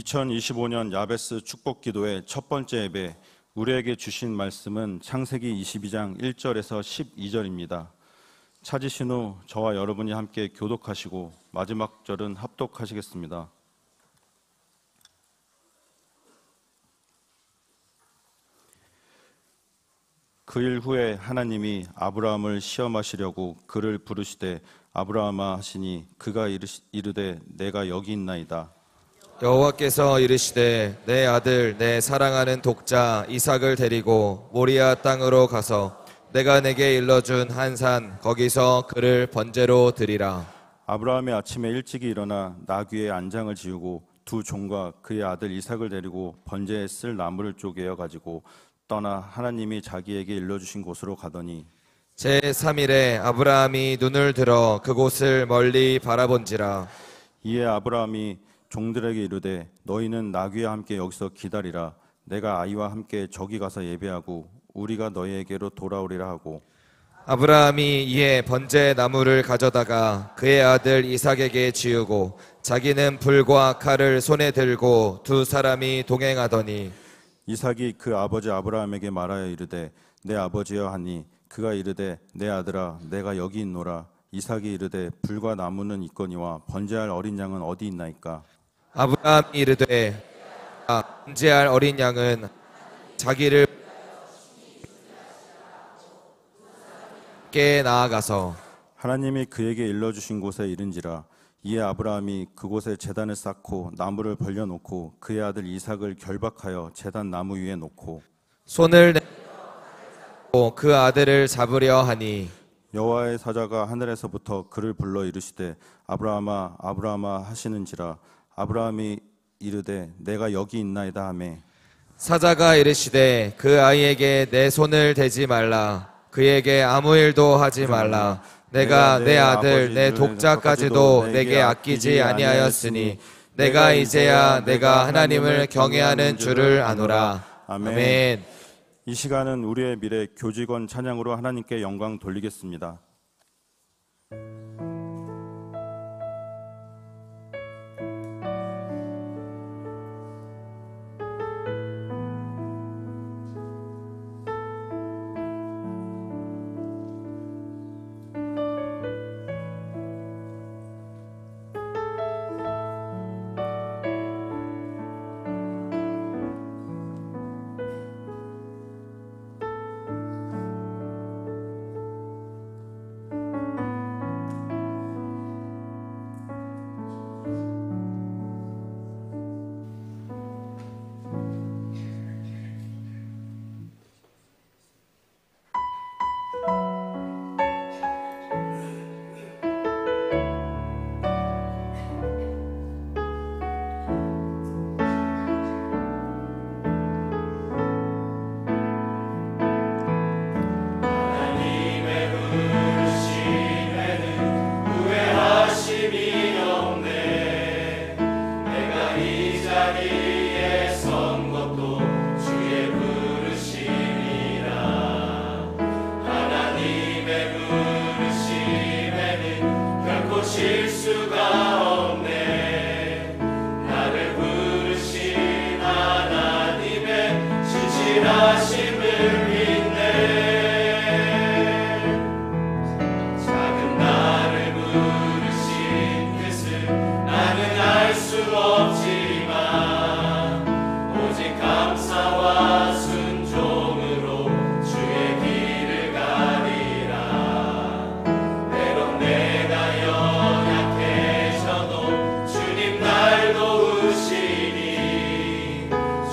2025년 야베스 축복기도의 첫 번째 예배, 우리에게 주신 말씀은 창세기 22장 1절에서 12절입니다. 찾으신 후 저와 여러분이 함께 교독하시고 마지막 절은 합독하시겠습니다. 그 일 후에 하나님이 아브라함을 시험하시려고 그를 부르시되 아브라함아 하시니 그가 이르되 내가 여기 있나이다. 여호와께서 이르시되 내 아들 내 사랑하는 독자 이삭을 데리고 모리아 땅으로 가서 내가 내게 일러준 한 산 거기서 그를 번제로 드리라. 아브라함이 아침에 일찍이 일어나 나귀의 안장을 지우고 두 종과 그의 아들 이삭을 데리고 번제에 쓸 나무를 쪼개어 가지고 떠나 하나님이 자기에게 일러주신 곳으로 가더니 제3일에 아브라함이 눈을 들어 그곳을 멀리 바라본지라. 이에 아브라함이 종들에게 이르되 너희는 나귀와 함께 여기서 기다리라. 내가 아이와 함께 저기 가서 예배하고 우리가 너희에게로 돌아오리라 하고, 아브라함이 이에 번제 나무를 가져다가 그의 아들 이삭에게 지우고 자기는 불과 칼을 손에 들고 두 사람이 동행하더니 이삭이 그 아버지 아브라함에게 말하여 이르되 내 아버지여 하니 그가 이르되 내 아들아 내가 여기 있노라. 이삭이 이르되 불과 나무는 있거니와 번제할 어린 양은 어디 있나이까. 아브라함이 이르되 번제할 어린 양은 자기를 깨 나아가서 하나님이 그에게 일러주신 곳에 이른지라. 이에 아브라함이 그곳에 제단을 쌓고 나무를 벌려놓고 그의 아들 이삭을 결박하여 제단 나무 위에 놓고 손을 내밀고 그 아들을 잡으려 하니 여호와의 사자가 하늘에서부터 그를 불러 이르시되 아브라함아 아브라함아 하시는지라. 아브라함이 이르되 내가 여기 있나이다 하매 사자가 이르시되 그 아이에게 내 손을 대지 말라. 그에게 아무 일도 하지 말라. 내가 내 아들 내 독자까지도 내게 아끼지 아니하였으니 내가 이제야 내가 하나님을 경외하는 줄을 아노라. 아멘. 이 시간은 우리의 미래 교직원 찬양으로 하나님께 영광 돌리겠습니다.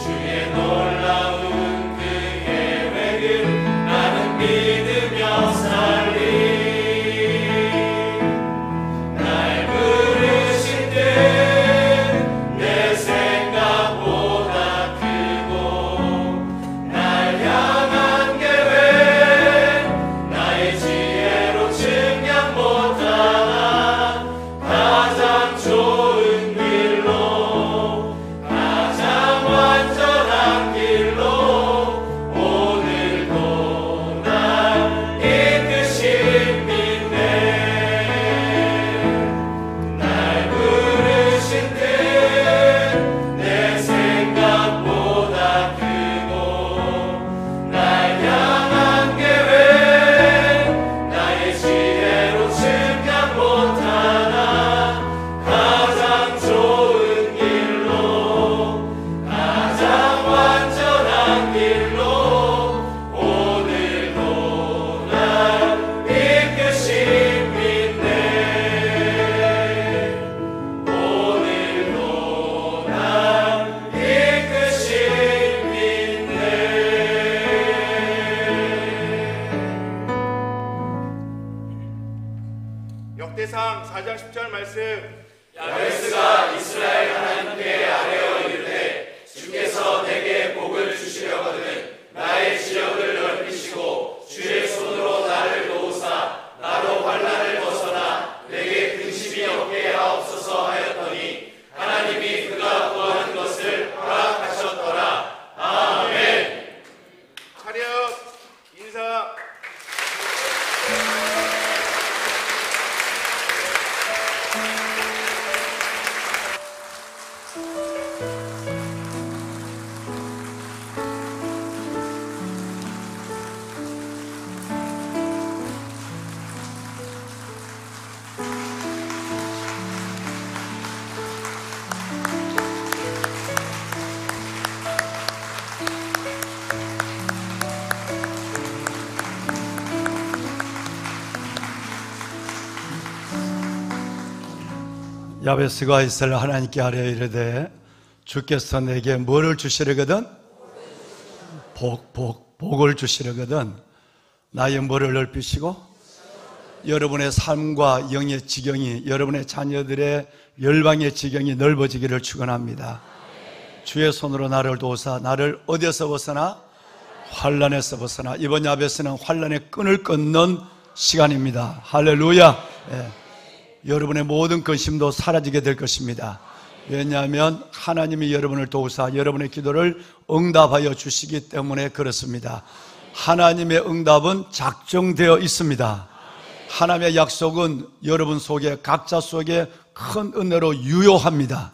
주의 놀라운 그의 4장 10절 말씀. 야베스가 이스라엘 하나님께 아뢰어 이르되 주께서 내게 복을 주시려거든 나의 지역을 넓히시고 주의 손으로 나를 도우사 나로 환난을 벗어나 내게 근심이 없게 하옵소서 하였더니 하나님이 그가 구하는 것을 허락하셨더라. 아멘. 차렷 인사. 야베스가 이스라엘 하나님께 아뢰어 이르되 주께서 내게 뭐를 주시려거든? 복을 주시려거든 나의 뭐를 넓히시고 여러분의 삶과 영의 지경이 여러분의 자녀들의 열방의 지경이 넓어지기를 축원합니다. 주의 손으로 나를 도우사 나를 어디에서 벗어나? 환난에서 벗어나. 이번 야베스는 환난의 끈을 끊는 시간입니다. 할렐루야. 여러분의 모든 근심도 사라지게 될 것입니다. 왜냐하면 하나님이 여러분을 도우사 여러분의 기도를 응답하여 주시기 때문에 그렇습니다. 하나님의 응답은 작정되어 있습니다. 하나님의 약속은 여러분 속에 각자 속에 큰 은혜로 유효합니다.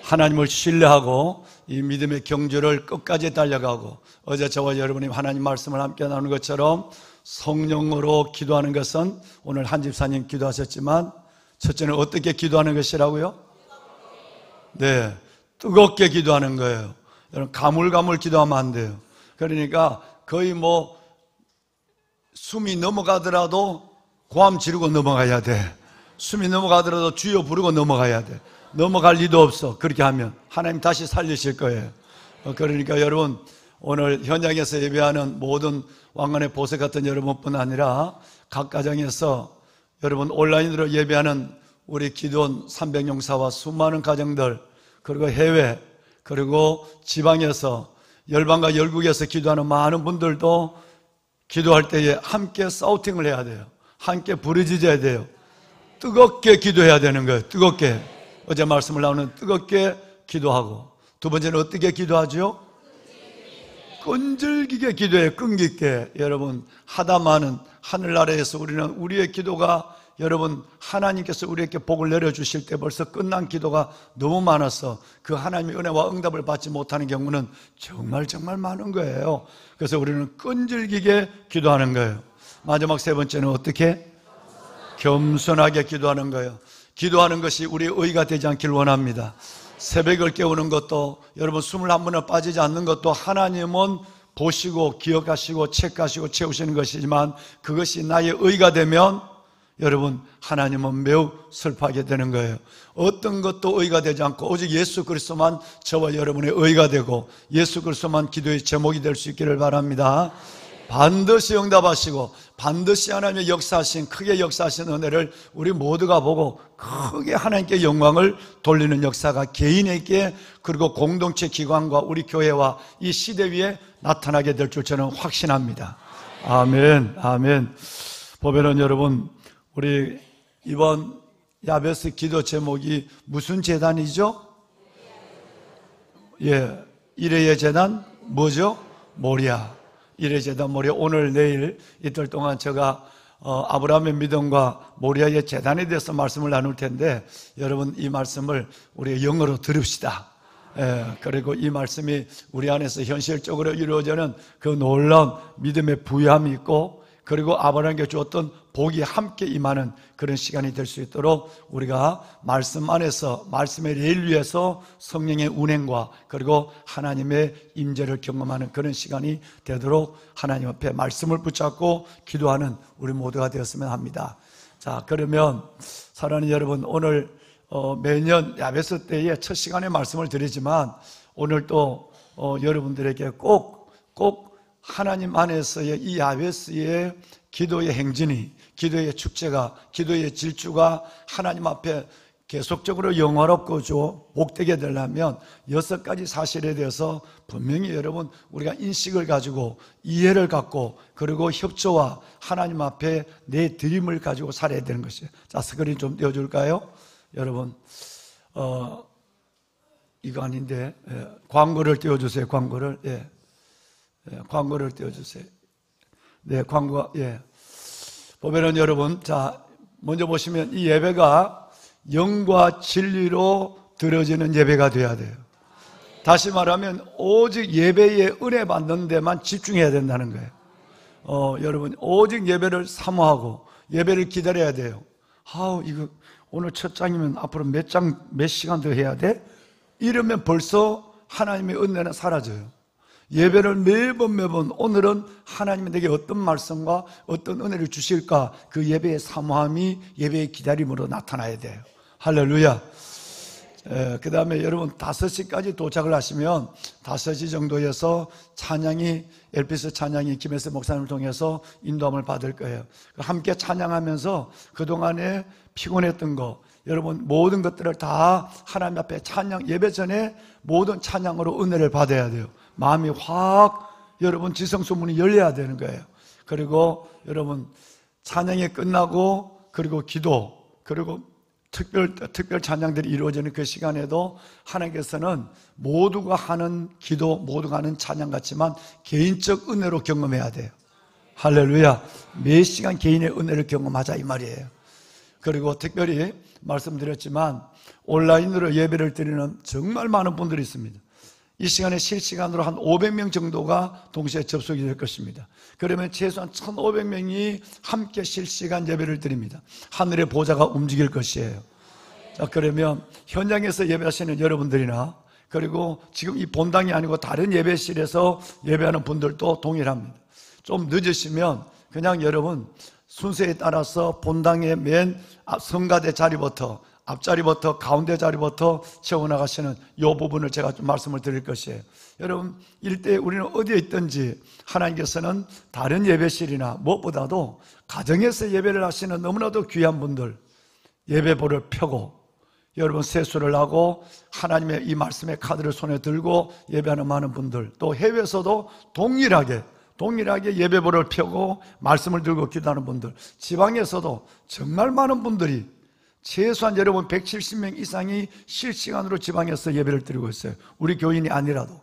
하나님을 신뢰하고 이 믿음의 경주를 끝까지 달려가고 어제 저와 여러분이 하나님 말씀을 함께 나누는 것처럼 성령으로 기도하는 것은 오늘 한 집사님 기도하셨지만 첫째는 어떻게 기도하는 것이라고요? 네, 뜨겁게 기도하는 거예요. 여러분 가물가물 기도하면 안 돼요. 그러니까 거의 숨이 넘어가더라도 고함 지르고 넘어가야 돼. 숨이 넘어가더라도 주여 부르고 넘어가야 돼. 넘어갈 리도 없어. 그렇게 하면 하나님 다시 살리실 거예요. 그러니까 여러분 오늘 현장에서 예배하는 모든 왕관의 보석 같은 여러분뿐 아니라 각 가정에서 여러분 온라인으로 예배하는 우리 기도원 300용사와 수많은 가정들 그리고 해외 그리고 지방에서 열방과 열국에서 기도하는 많은 분들도 기도할 때에 함께 사우팅을 해야 돼요. 함께 부르짖어야 돼요. 뜨겁게 기도해야 되는 거예요. 뜨겁게. 어제 말씀을 나오는 뜨겁게 기도하고 두 번째는 어떻게 기도하죠? 끈질기게 기도해. 끈기게. 여러분 하다마는 하늘나라에서 우리는 우리의 기도가 여러분 하나님께서 우리에게 복을 내려주실 때 벌써 끝난 기도가 너무 많아서 그 하나님의 은혜와 응답을 받지 못하는 경우는 정말 많은 거예요. 그래서 우리는 끈질기게 기도하는 거예요. 마지막 세 번째는 어떻게? 겸손하게 기도하는 거예요. 기도하는 것이 우리의 의가 되지 않길 원합니다. 새벽을 깨우는 것도 여러분 21번을 빠지지 않는 것도 하나님은 보시고 기억하시고 체크하시고 채우시는 것이지만 그것이 나의 의가 되면 여러분 하나님은 매우 슬퍼하게 되는 거예요. 어떤 것도 의가 되지 않고 오직 예수 그리스도만 저와 여러분의 의가 되고 예수 그리스도만 기도의 제목이 될 수 있기를 바랍니다. 반드시 응답하시고 반드시 하나님의 역사하신 크게 역사하신 은혜를 우리 모두가 보고 크게 하나님께 영광을 돌리는 역사가 개인에게 그리고 공동체 기관과 우리 교회와 이 시대 위에 나타나게 될 줄 저는 확신합니다. 아멘. 아멘. 보면은 여러분 우리 이번 야베스 기도 제목이 무슨 재단이죠? 일회의 재단 뭐죠? 모리아. 일회의 재단 모리아. 오늘 내일 이틀 동안 제가 아브라함의 믿음과 모리아의 재단에 대해서 말씀을 나눌 텐데 여러분 이 말씀을 우리 영어로 들읍시다. 그리고 이 말씀이 우리 안에서 현실적으로 이루어지는 그 놀라운 믿음의 부유함이 있고 그리고 아브라함에게 주었던 복이 함께 임하는 그런 시간이 될 수 있도록 우리가 말씀 안에서 말씀의 레일 위에서 성령의 운행과 그리고 하나님의 임재를 경험하는 그런 시간이 되도록 하나님 앞에 말씀을 붙잡고 기도하는 우리 모두가 되었으면 합니다. 자, 그러면 사랑하는 여러분, 오늘 매년 야베스 때의 첫 시간에 말씀을 드리지만 오늘 또 여러분들에게 꼭 하나님 안에서의 이 야베스의 기도의 행진이, 기도의 축제가, 기도의 질주가 하나님 앞에 계속적으로 영화롭고 복되게 되려면 6가지 사실에 대해서 분명히 여러분 우리가 인식을 가지고 이해를 갖고 그리고 협조와 하나님 앞에 내 드림을 가지고 살아야 되는 것이에요. 자, 스크린 좀 띄워줄까요? 여러분 이거 아닌데 광고를 띄워주세요. 광고를 광고를 띄워주세요. 네, 광고. 보면은 여러분, 자 먼저 보시면 이 예배가 영과 진리로 드려지는 예배가 돼야 돼요. 다시 말하면 오직 예배에 은혜 받는 데만 집중해야 된다는 거예요. 여러분 오직 예배를 사모하고 예배를 기다려야 돼요. 이거 오늘 첫 장이면 앞으로 몇 시간 더 해야 돼? 이러면 벌써 하나님의 은혜는 사라져요. 예배를 매번 오늘은 하나님이 내게 어떤 말씀과 어떤 은혜를 주실까, 그 예배의 사모함이 예배의 기다림으로 나타나야 돼요. 할렐루야. 그 다음에 여러분 5시까지 도착을 하시면 5시 정도에서 찬양이, 엘피스 찬양이 김혜세 목사님을 통해서 인도함을 받을 거예요. 함께 찬양하면서 그동안에 피곤했던 거, 여러분 모든 것들을 다 하나님 앞에 찬양, 예배 전에 모든 찬양으로 은혜를 받아야 돼요. 마음이 확 여러분 지성소문이 열려야 되는 거예요. 그리고 여러분 찬양이 끝나고 그리고 기도, 그리고 특별 찬양들이 이루어지는 그 시간에도 하나님께서는 모두가 하는 기도, 모두가 하는 찬양 같지만 개인적 은혜로 경험해야 돼요. 할렐루야. 매 시간 개인의 은혜를 경험하자 이 말이에요. 그리고 특별히 말씀드렸지만 온라인으로 예배를 드리는 정말 많은 분들이 있습니다. 이 시간에 실시간으로 한 500명 정도가 동시에 접속이 될 것입니다. 그러면 최소한 1,500명이 함께 실시간 예배를 드립니다. 하늘의 보좌가 움직일 것이에요. 자, 그러면 현장에서 예배하시는 여러분들이나 그리고 지금 이 본당이 아니고 다른 예배실에서 예배하는 분들도 동일합니다. 좀 늦으시면 그냥 여러분 순서에 따라서 본당의 맨 성가대 자리부터, 앞자리부터, 가운데 자리부터 채워나가시는 이 부분을 제가 좀 말씀을 드릴 것이에요. 여러분 일대 우리는 어디에 있든지 하나님께서는 다른 예배실이나 무엇보다도 가정에서 예배를 하시는 너무나도 귀한 분들, 예배보를 펴고 여러분 세수를 하고 하나님의 이 말씀의 카드를 손에 들고 예배하는 많은 분들, 또 해외에서도 동일하게 예배보를 펴고 말씀을 들고 기도하는 분들, 지방에서도 정말 많은 분들이 최소한 여러분 170명 이상이 실시간으로 지방에서 예배를 드리고 있어요. 우리 교인이 아니라도.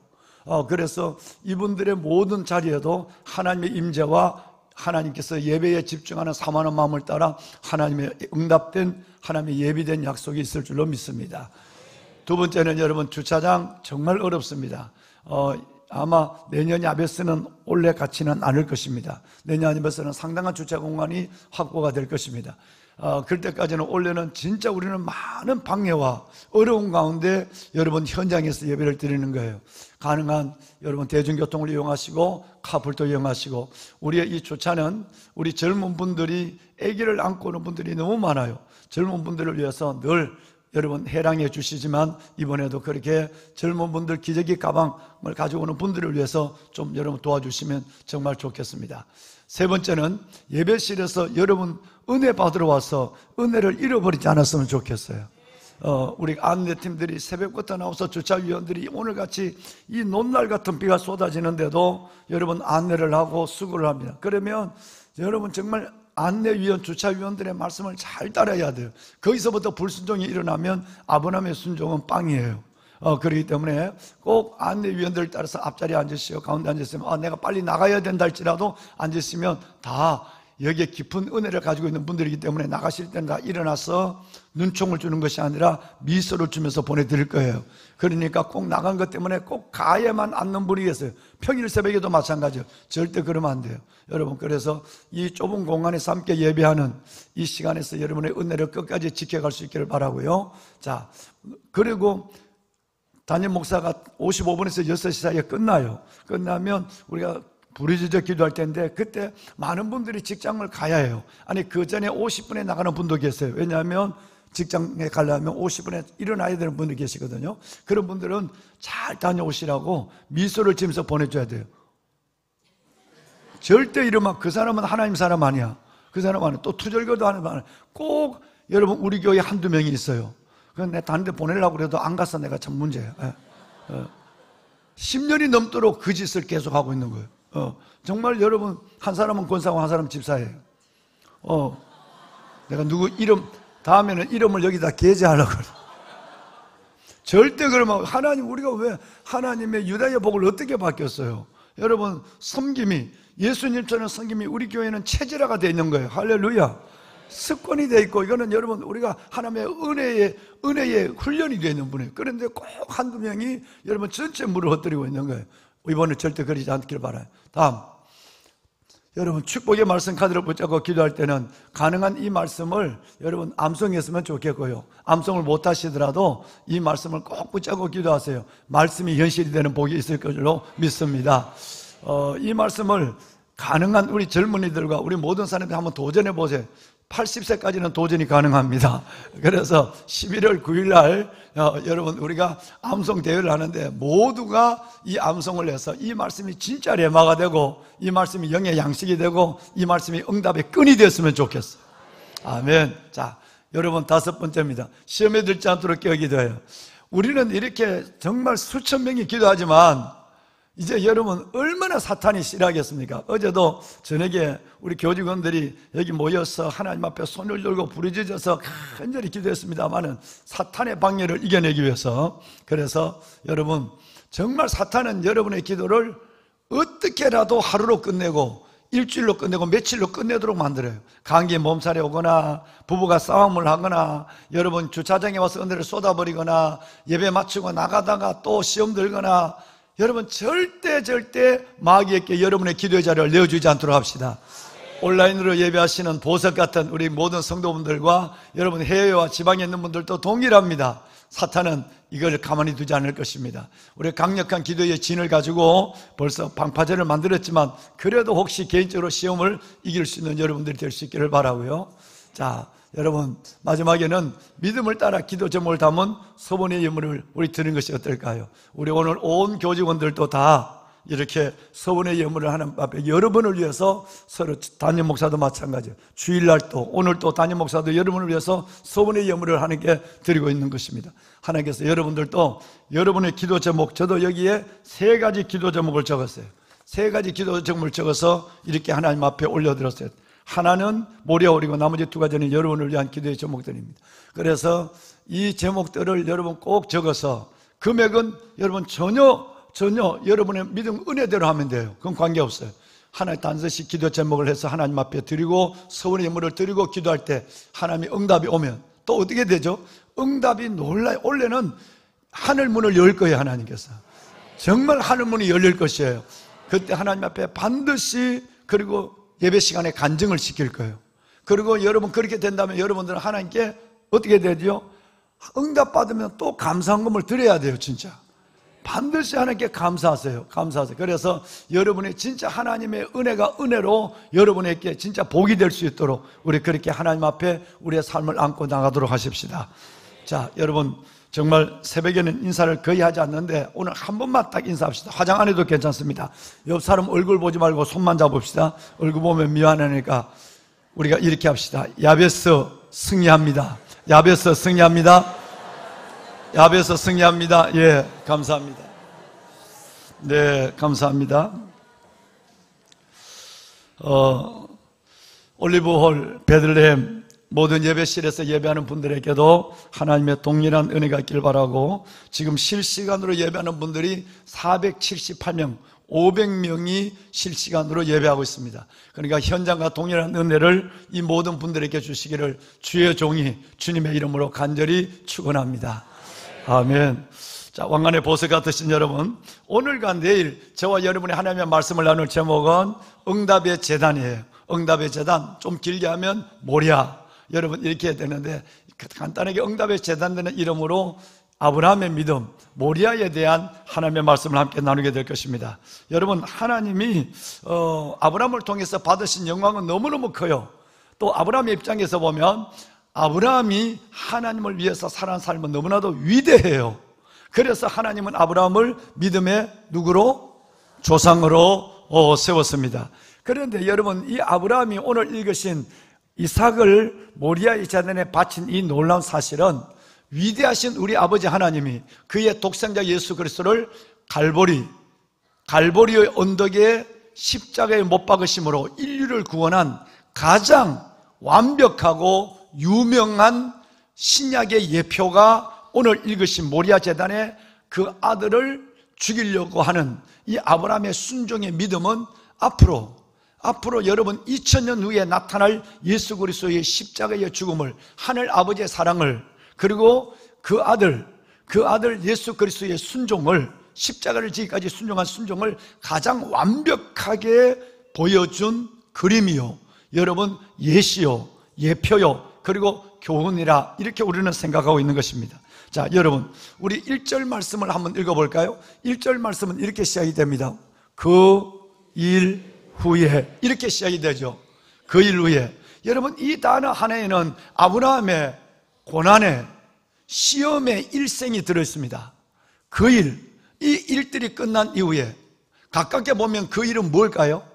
그래서 이분들의 모든 자리에도 하나님의 임재와 하나님께서 예배에 집중하는 사모하는 마음을 따라 하나님의 응답된, 하나님의 예비된 약속이 있을 줄로 믿습니다. 두 번째는 여러분 주차장 정말 어렵습니다. 아마 내년 야베스는 올해 같지는 않을 것입니다. 내년 야베스는 상당한 주차 공간이 확보가 될 것입니다. 그때까지는 올해는 진짜 우리는 많은 방해와 어려운 가운데 여러분 현장에서 예배를 드리는 거예요. 가능한 여러분 대중교통을 이용하시고 카풀도 이용하시고, 우리의 이 주차는 우리 젊은 분들이 아기를 안고 오는 분들이 너무 많아요. 젊은 분들을 위해서 늘 여러분 해랑해 주시지만 이번에도 그렇게 젊은 분들 기저귀 가방을 가지고 오는 분들을 위해서 좀 여러분 도와주시면 정말 좋겠습니다. 세 번째는 예배실에서 여러분 은혜 받으러 와서 은혜를 잃어버리지 않았으면 좋겠어요. 우리 안내팀들이 새벽부터 나와서 주차위원들이 오늘같이 이 논날 같은 비가 쏟아지는데도 여러분 안내를 하고 수고를 합니다. 그러면 여러분 정말 안내위원, 주차위원들의 말씀을 잘 따라야 돼요. 거기서부터 불순종이 일어나면 아브라함의 순종은 빵이에요. 그렇기 때문에 꼭 안내위원들을 따라서 앞자리에 앉으시고 가운데 앉으시면 내가 빨리 나가야 된다 할지라도 앉으시면 다 여기에 깊은 은혜를 가지고 있는 분들이기 때문에 나가실 때는 다 일어나서 눈총을 주는 것이 아니라 미소를 주면서 보내드릴 거예요. 그러니까 꼭 나간 것 때문에 꼭 가야만 앉는 분이 계세요. 평일 새벽에도 마찬가지예요. 절대 그러면 안 돼요. 여러분, 그래서 이 좁은 공간에서 함께 예배하는 이 시간에서 여러분의 은혜를 끝까지 지켜갈 수 있기를 바라고요. 자, 그리고 담임 목사가 55분에서 6시 사이에 끝나요. 끝나면 우리가 부르짖어 기도할 텐데 그때 많은 분들이 직장을 가야 해요. 아니 그 전에 50분에 나가는 분도 계세요. 왜냐하면 직장에 가려면 50분에 일어나야 되는 분들이 계시거든요. 그런 분들은 잘 다녀오시라고 미소를 지으면서 보내줘야 돼요. 절대 이러면 그 사람은 하나님 사람 아니야. 그 사람 아니야. 또 투절거도 하는 말. 꼭 여러분 우리 교회 한두 명이 있어요. 그건 내가 다른 데 보내려고 그래도 안 가서 내가 참 문제야. 10년이 넘도록 그 짓을 계속 하고 있는 거예요. 정말 여러분, 한 사람은 권사고 한 사람은 집사예요. 내가 누구 이름, 다음에는 이름을 여기다 게재하려고 그래. 절대 그러면 하나님, 우리가 왜 하나님의 유다의 복을 어떻게 바뀌었어요? 여러분, 섬김이, 예수님처럼 섬김이 우리 교회는 체질화가 되어 있는 거예요. 할렐루야. 습관이 되어 있고, 이거는 여러분, 우리가 하나님의 은혜의 훈련이 되어 있는 분이에요. 그런데 꼭 한두 명이 여러분 전체 물을 헛들이고 있는 거예요. 이번에 절대 그러지 않길 바라요. 다음. 여러분, 축복의 말씀 카드를 붙잡고 기도할 때는 가능한 이 말씀을 여러분 암송했으면 좋겠고요. 암송을 못 하시더라도 이 말씀을 꼭 붙잡고 기도하세요. 말씀이 현실이 되는 복이 있을 것으로 믿습니다. 이 말씀을 가능한 우리 젊은이들과 우리 모든 사람들이 한번 도전해 보세요. 80세까지는 도전이 가능합니다. 그래서 11월 9일 날 여러분 우리가 암송 대회를 하는데 모두가 이 암송을 해서 이 말씀이 진짜 레마가 되고 이 말씀이 영의 양식이 되고 이 말씀이 응답의 끈이 됐으면 좋겠어요. 아멘. 자, 여러분 다섯 번째입니다. 시험에 들지 않도록 기도해요. 우리는 이렇게 정말 수천 명이 기도하지만 이제 여러분 얼마나 사탄이 싫어하겠습니까? 어제도 저녁에 우리 교직원들이 여기 모여서 하나님 앞에 손을 들고 부르짖어서 간절히 기도했습니다마는 사탄의 방해를 이겨내기 위해서. 그래서 여러분 정말 사탄은 여러분의 기도를 어떻게라도 하루로 끝내고 일주일로 끝내고 며칠로 끝내도록 만들어요. 감기에 몸살이 오거나 부부가 싸움을 하거나 여러분 주차장에 와서 은혜를 쏟아버리거나 예배 마치고 나가다가 또 시험 들거나 여러분 절대 마귀에게 여러분의 기도의 자리를 내어주지 않도록 합시다. 온라인으로 예배하시는 보석 같은 우리 모든 성도분들과 여러분 해외와 지방에 있는 분들도 동일합니다. 사탄은 이걸 가만히 두지 않을 것입니다. 우리 강력한 기도의 진을 가지고 벌써 방파제를 만들었지만 그래도 혹시 개인적으로 시험을 이길 수 있는 여러분들이 될 수 있기를 바라고요. 자, 여러분 마지막에는 믿음을 따라 기도 제목을 담은 서본의 예물을 우리 드리는 것이 어떨까요? 우리 오늘 온 교직원들도 다 이렇게 서본의 예물을 하는 앞에 여러분을 위해서 서로 담임 목사도 마찬가지예요. 주일날 또 오늘 또 담임 목사도 여러분을 위해서 서본의 예물을 하는 게 드리고 있는 것입니다. 하나님께서 여러분들도 여러분의 기도 제목, 저도 여기에 3가지 기도 제목을 적었어요. 3가지 기도 제목을 적어서 이렇게 하나님 앞에 올려드렸어요. 하나는 모래오리고 나머지 2가지는 여러분을 위한 기도의 제목들입니다. 그래서 이 제목들을 여러분 꼭 적어서 금액은 여러분 전혀 여러분의 믿음 은혜대로 하면 돼요. 그건 관계없어요. 하나의 단서씩 기도 제목을 해서 하나님 앞에 드리고 서원의 예물을 드리고 기도할 때 하나님의 응답이 오면 또 어떻게 되죠? 응답이 놀라요. 원래는 하늘문을 열 거예요. 하나님께서 정말 하늘문이 열릴 것이에요. 그때 하나님 앞에 반드시 그리고 예배 시간에 간증을 시킬 거예요. 그리고 여러분 그렇게 된다면 여러분들은 하나님께 어떻게 되죠? 응답 받으면 또 감사한금을 드려야 돼요. 진짜 반드시 하나님께 감사하세요. 그래서 여러분의 진짜 하나님의 은혜가 은혜로 여러분에게 진짜 복이 될 수 있도록 우리 그렇게 하나님 앞에 우리의 삶을 안고 나가도록 하십시다. 자, 여러분 정말 새벽에는 인사를 거의 하지 않는데 오늘 한 번만 딱 인사합시다. 화장 안 해도 괜찮습니다. 옆 사람 얼굴 보지 말고 손만 잡읍시다. 얼굴 보면 미안하니까 우리가 이렇게 합시다. 야베스 승리합니다. 야베스 승리합니다. 야베스 승리합니다. 예, 감사합니다. 네, 감사합니다. 올리브홀 베들레헴 모든 예배실에서 예배하는 분들에게도 하나님의 동일한 은혜가 있길 바라고, 지금 실시간으로 예배하는 분들이 478명, 500명이 실시간으로 예배하고 있습니다. 그러니까 현장과 동일한 은혜를 이 모든 분들에게 주시기를 주의 종이 주님의 이름으로 간절히 축원합니다. 아멘. 자, 왕관의 보석 같으신 여러분, 오늘과 내일 저와 여러분이 하나님의 말씀을 나눌 제목은 응답의 제단이에요. 응답의 제단, 좀 길게 하면 모리아. 여러분 이렇게 해야 되는데 간단하게 응답의 제단되는 이름으로 아브라함의 믿음, 모리아에 대한 하나님의 말씀을 함께 나누게 될 것입니다. 여러분, 하나님이 아브라함을 통해서 받으신 영광은 너무너무 커요. 또 아브라함의 입장에서 보면 아브라함이 하나님을 위해서 살아온 삶은 너무나도 위대해요. 그래서 하나님은 아브라함을 믿음의 누구로? 조상으로 세웠습니다. 그런데 여러분, 이 아브라함이 오늘 읽으신 이삭을 모리아의 제단에 바친 이 놀라운 사실은 위대하신 우리 아버지 하나님이 그의 독생자 예수 그리스도를 갈보리의 언덕에 십자가에 못 박으심으로 인류를 구원한 가장 완벽하고 유명한 신약의 예표가 오늘 읽으신 모리아 제단에 그 아들을 죽이려고 하는 이 아브라함의 순종의 믿음은 앞으로 여러분 2000년 후에 나타날 예수 그리스도의 십자가의 죽음을, 하늘 아버지의 사랑을, 그리고 그 아들 예수 그리스도의 순종을, 십자가를 지기까지 순종한 순종을 가장 완벽하게 보여준 그림이요, 여러분 예시요, 예표요, 그리고 교훈이라, 이렇게 우리는 생각하고 있는 것입니다. 자, 여러분, 우리 1절 말씀을 한번 읽어볼까요? 1절 말씀은 이렇게 시작이 됩니다. 그 일 후에, 이렇게 시작이 되죠. 그 일 후에. 여러분, 이 단어 하나에는 아브라함의 고난의, 시험의 일생이 들어있습니다. 그 일, 이 일들이 끝난 이후에 가깝게 보면 그 일은 뭘까요?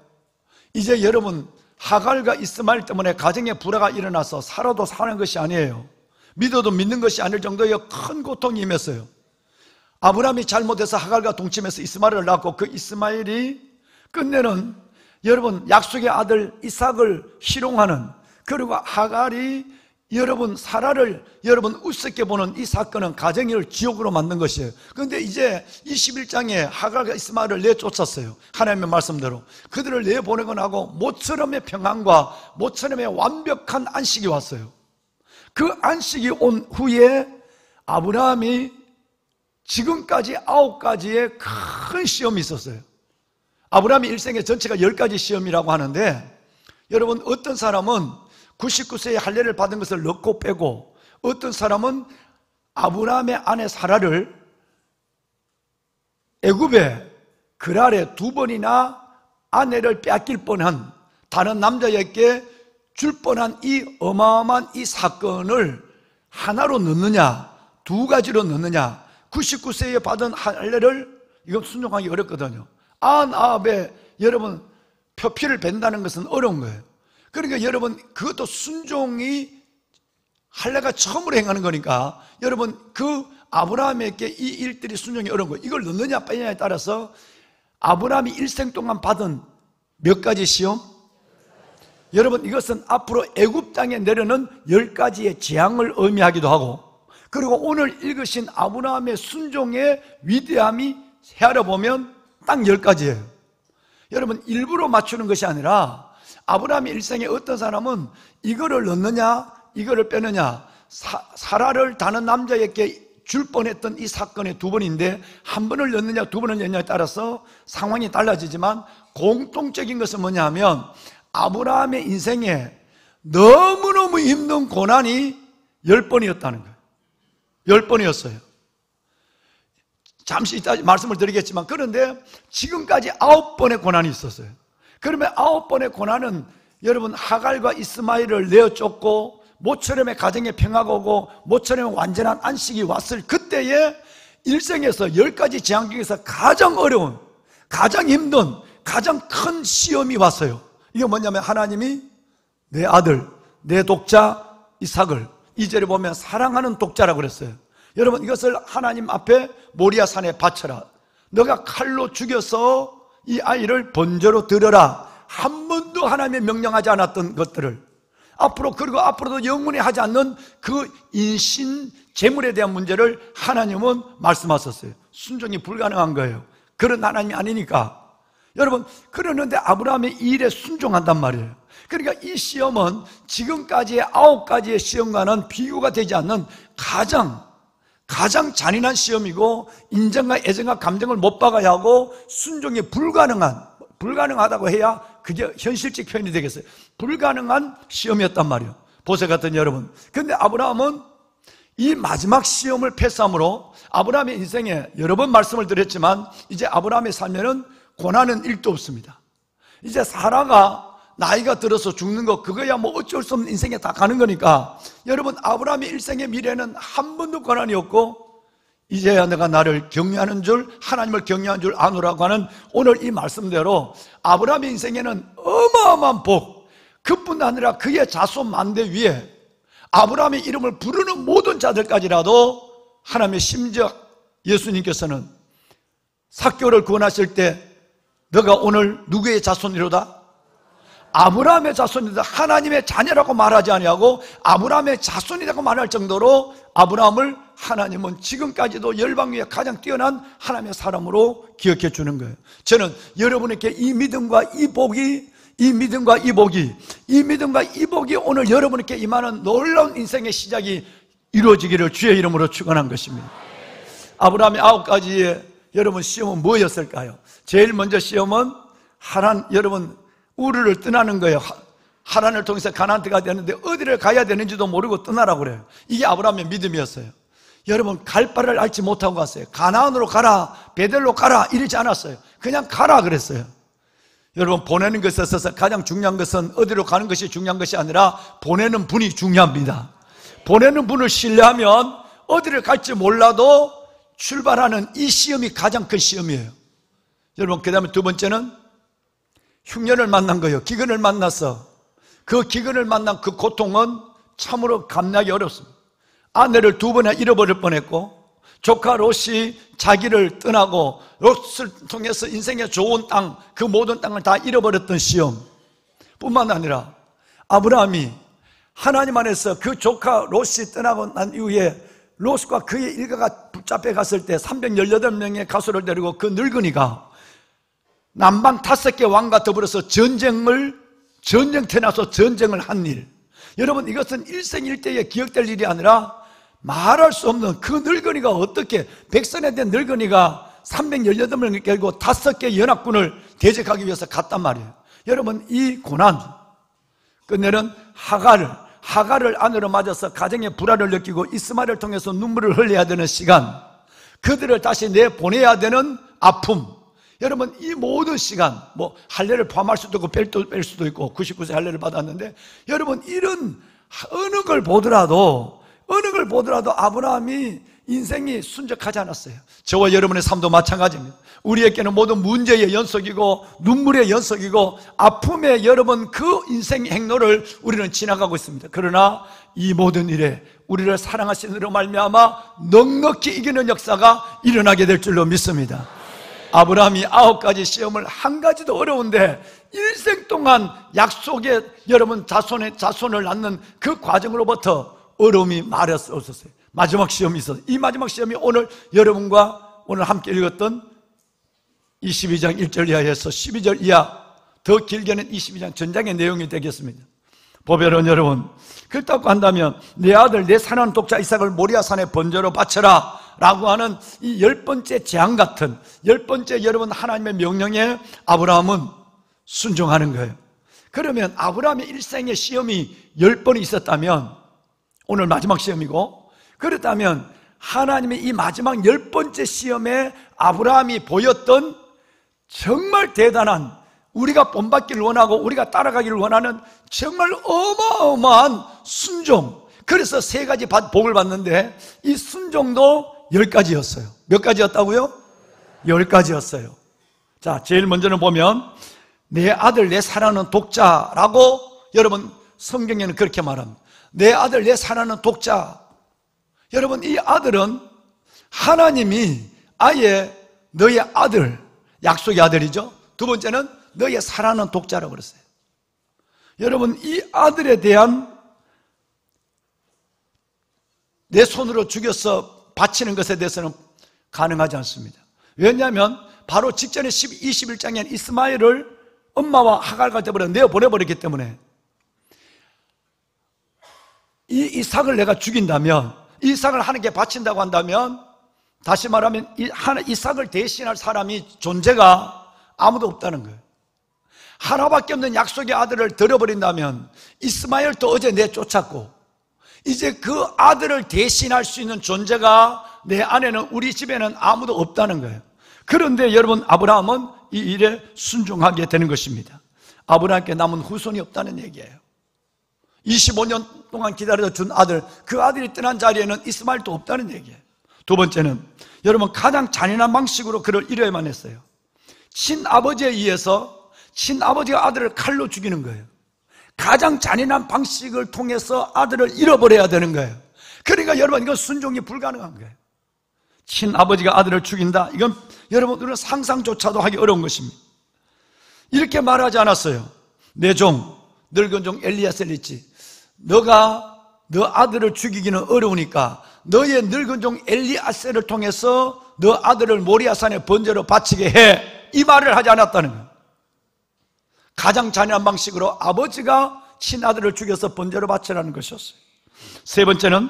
이제 여러분, 하갈과 이스마엘 때문에 가정에 불화가 일어나서 살아도 사는 것이 아니에요. 믿어도 믿는 것이 아닐 정도의 큰 고통이 임했어요. 아브라함이 잘못해서 하갈과 동침해서 이스마엘을 낳고, 그 이스마엘이 끝내는 여러분 약속의 아들 이삭을 희롱하는, 그리고 하갈이 여러분 사라를 여러분 우습게 보는 이 사건은 가정을 지옥으로 만든 것이에요. 그런데 이제 21장에 하갈과 이스마엘을 내쫓았어요. 하나님의 말씀대로 그들을 내보내고 나고 모처럼의 평안과 모처럼의 완벽한 안식이 왔어요. 그 안식이 온 후에 아브라함이 지금까지 9가지의 큰 시험이 있었어요. 아브라함의 일생의 전체가 10가지 시험이라고 하는데, 여러분 어떤 사람은 99세에 할례를 받은 것을 넣고 빼고, 어떤 사람은 아브라함의 아내 사라를 애굽에 그랄에 2번이나 아내를 빼앗길 뻔한, 다른 남자에게 줄 뻔한 이 어마어마한 이 사건을 하나로 넣느냐, 2가지로 넣느냐. 99세에 받은 할례를, 이건 순종하기 어렵거든요. 아합에 여러분 표피를 벤다는 것은 어려운 거예요. 그러니까 여러분 그것도 순종이 할례가 처음으로 행하는 거니까, 여러분 그 아브라함에게 이 일들이 순종이 어려운 거예요. 이걸 넣느냐 빼느냐에 따라서 아브라함이 일생 동안 받은 몇 가지 시험? 여러분 이것은 앞으로 애굽 땅에 내려는 10가지의 재앙을 의미하기도 하고, 그리고 오늘 읽으신 아브라함의 순종의 위대함이 헤아려 보면 딱 10가지예요. 여러분 일부러 맞추는 것이 아니라, 아브라함의 일생에 어떤 사람은 이거를 넣느냐 이거를 빼느냐, 사라를 다른 남자에게 줄 뻔했던 이 사건의 2번인데 한 번을 넣느냐 2번을 넣느냐에 따라서 상황이 달라지지만, 공통적인 것은 뭐냐 하면 아브라함의 인생에 너무너무 힘든 고난이 10번이었다는 거예요. 10번이었어요. 잠시 이따 말씀을 드리겠지만, 그런데 지금까지 9번의 고난이 있었어요. 그러면 9번의 고난은 여러분 하갈과 이스마엘을 내어쫓고 모처럼의 가정에 평화가 오고 모처럼의 완전한 안식이 왔을 그때의 일생에서 10가지 재앙 중에서 가장 어려운, 가장 힘든, 가장 큰 시험이 왔어요. 이게 뭐냐면 하나님이 내 아들, 내 독자 이삭을, 2절에 보면 사랑하는 독자라고 그랬어요. 여러분 이것을 하나님 앞에 모리아 산에 바쳐라. 너가 칼로 죽여서 이 아이를 번제로 드려라. 한 번도 하나님이 명령하지 않았던 것들을 앞으로, 그리고 앞으로도 영원히 하지 않는 그 인신 재물에 대한 문제를 하나님은 말씀하셨어요. 순종이 불가능한 거예요. 그런 하나님이 아니니까. 여러분 그러는데 아브라함의 이 일에 순종한단 말이에요. 그러니까 이 시험은 지금까지의 9가지의 시험과는 비교가 되지 않는 가장 잔인한 시험이고, 인정과 애정과 감정을 못 박아야 하고 순종이 불가능하다고 해야 그게 현실적 표현이 되겠어요. 불가능한 시험이었단 말이에요. 보세 같은 여러분. 그런데 아브라함은 이 마지막 시험을 패스함으로 아브라함의 인생에 여러 번 말씀을 드렸지만, 이제 아브라함의 삶에는 고난은 1도 없습니다. 이제 사라가 나이가 들어서 죽는 거, 그거야 뭐 어쩔 수 없는 인생에 다 가는 거니까, 여러분 아브라함의 일생의 미래는 한 번도 고난이 없고 이제야 내가 나를 경외하는 줄, 하나님을 경외하는 줄 아노라고 하는 오늘 이 말씀대로 아브라함의 인생에는 어마어마한 복, 그뿐 아니라 그의 자손 만대 위에 아브라함의 이름을 부르는 모든 자들까지라도 하나님의, 심지어 예수님께서는 삭개오를 구원하실 때 너가 오늘 누구의 자손이로다? 아브라함의 자손이다. 하나님의 자녀라고 말하지 아니하고 아브라함의 자손이라고 말할 정도로 아브라함을 하나님은 지금까지도 열방 위에 가장 뛰어난 하나님의 사람으로 기억해 주는 거예요. 저는 여러분에게 이 믿음과 이 복이 오늘 여러분에게 임하는 놀라운 인생의 시작이 이루어지기를 주의 이름으로 축원한 것입니다. 아브라함의 9가지의 여러분 시험은 뭐였을까요? 제일 먼저 시험은 여러분 우르를 떠나는 거예요. 하란을 통해서 가나안 가야 되는데 어디를 가야 되는지도 모르고 떠나라고 그래요. 이게 아브라함의 믿음이었어요. 여러분 갈 바를 알지 못하고 갔어요. 가나안으로 가라, 베델로 가라 이러지 않았어요. 그냥 가라 그랬어요. 여러분 보내는 것에 있어서 가장 중요한 것은 어디로 가는 것이 중요한 것이 아니라 보내는 분이 중요합니다. 보내는 분을 신뢰하면 어디를 갈지 몰라도 출발하는 이 시험이 가장 큰 시험이에요. 여러분 그 다음에 두 번째는 흉년을 만난 거예요. 기근을 만났어. 그 기근을 만난 그 고통은 참으로 감당하기 어렵습니다. 아내를 2번이나 잃어버릴 뻔했고, 조카 롯이 자기를 떠나고 롯을 통해서 인생의 좋은 땅, 그 모든 땅을 다 잃어버렸던 시험 뿐만 아니라 아브라함이 하나님 안에서 그 조카 롯이 떠나고 난 이후에 롯과 그의 일가가 붙잡혀 갔을 때 318명의 가수를 데리고 그 늙은이가 남방 5개 왕과 더불어서 전쟁터 나서 전쟁을 한 일. 여러분 이것은 일생일대에 기억될 일이 아니라 말할 수 없는 그 늙은이가 어떻게 백선에 된 늙은이가 318명을 결고 5개 연합군을 대적하기 위해서 갔단 말이에요. 여러분 이 고난 끝내는 하갈을 아내로 맞아서 가정의 불화를 느끼고 이스마엘을 통해서 눈물을 흘려야 되는 시간, 그들을 다시 내보내야 되는 아픔. 여러분 이 모든 시간, 할례를 포함할 수도 있고 뺄 수도 있고 99세 할례를 받았는데, 여러분 이런 어느 걸 보더라도 아브라함이 인생이 순적하지 않았어요. 저와 여러분의 삶도 마찬가지입니다. 우리에게는 모든 문제의 연속이고 눈물의 연속이고 아픔의 여러분 그 인생 행로를 우리는 지나가고 있습니다. 그러나 이 모든 일에 우리를 사랑하시는 이로 말미암아 넉넉히 이기는 역사가 일어나게 될 줄로 믿습니다. 아브라함이 9가지 시험을 한 가지도 어려운데 일생 동안 약속의 여러분 자손을 낳는 그 과정으로부터 어려움이 말이 없었어요. 마지막 시험이 있었어요. 이 마지막 시험이 오늘 여러분과 오늘 함께 읽었던 22장 1절 이하에서 12절 이하, 더 길게는 22장 전장의 내용이 되겠습니다. 보배로운 여러분, 그렇다고 한다면 내 아들 내 사랑하는 독자 이삭을 모리아산에 번제로 바쳐라 라고 하는 이 10번째 재앙 같은 10번째 여러분 하나님의 명령에 아브라함은 순종하는 거예요. 그러면 아브라함의 일생의 시험이 10번이 있었다면 오늘 마지막 시험이고, 그렇다면 하나님의 이 마지막 10번째 시험에 아브라함이 보였던 정말 대단한, 우리가 본받기를 원하고 우리가 따라가기를 원하는 정말 어마어마한 순종, 그래서 3가지 복을 받는데 이 순종도 10가지였어요. 몇 가지였다고요? 10가지였어요. 자, 제일 먼저는 보면 내 아들 내 사랑하는 독자라고 여러분 성경에는 그렇게 말합니다. 내 아들 내 사랑하는 독자. 여러분 이 아들은 하나님이 아예 너의 아들, 약속의 아들이죠. 두 번째는 너의 사랑하는 독자라고 그랬어요. 여러분 이 아들에 대한 내 손으로 죽여서 바치는 것에 대해서는 가능하지 않습니다. 왜냐하면 바로 직전에 21장에는 이스마엘을 엄마와 하갈과 더불어 내어보내버렸기 때문에 이 이삭을 내가 죽인다면, 이 이삭을 하나님께 바친다고 한다면, 다시 말하면 이삭을 대신할 사람이 존재가 아무도 없다는 거예요. 하나밖에 없는 약속의 아들을 들어버린다면 이스마엘도 어제 내쫓았고 이제 그 아들을 대신할 수 있는 존재가 내 안에는, 우리 집에는 아무도 없다는 거예요. 그런데 여러분 아브라함은 이 일에 순종하게 되는 것입니다. 아브라함께 남은 후손이 없다는 얘기예요. 25년 동안 기다려준 아들, 그 아들이 떠난 자리에는 이스마엘도 없다는 얘기예요. 두 번째는 여러분 가장 잔인한 방식으로 그를 이뤄야만 했어요. 친아버지에 의해서 친아버지가 아들을 칼로 죽이는 거예요. 가장 잔인한 방식을 통해서 아들을 잃어버려야 되는 거예요. 그러니까 여러분 이건 순종이 불가능한 거예요. 친아버지가 아들을 죽인다? 이건 여러분 우리는 상상조차도 하기 어려운 것입니다. 이렇게 말하지 않았어요. 내 종, 늙은 종 엘리야셀 있지, 너가 너 아들을 죽이기는 어려우니까 너의 늙은 종 엘리야셀을 통해서 너 아들을 모리아산에 번제로 바치게 해, 이 말을 하지 않았다는 거예요. 가장 잔인한 방식으로 아버지가 친아들을 죽여서 번제로 바치라는 것이었어요. 세 번째는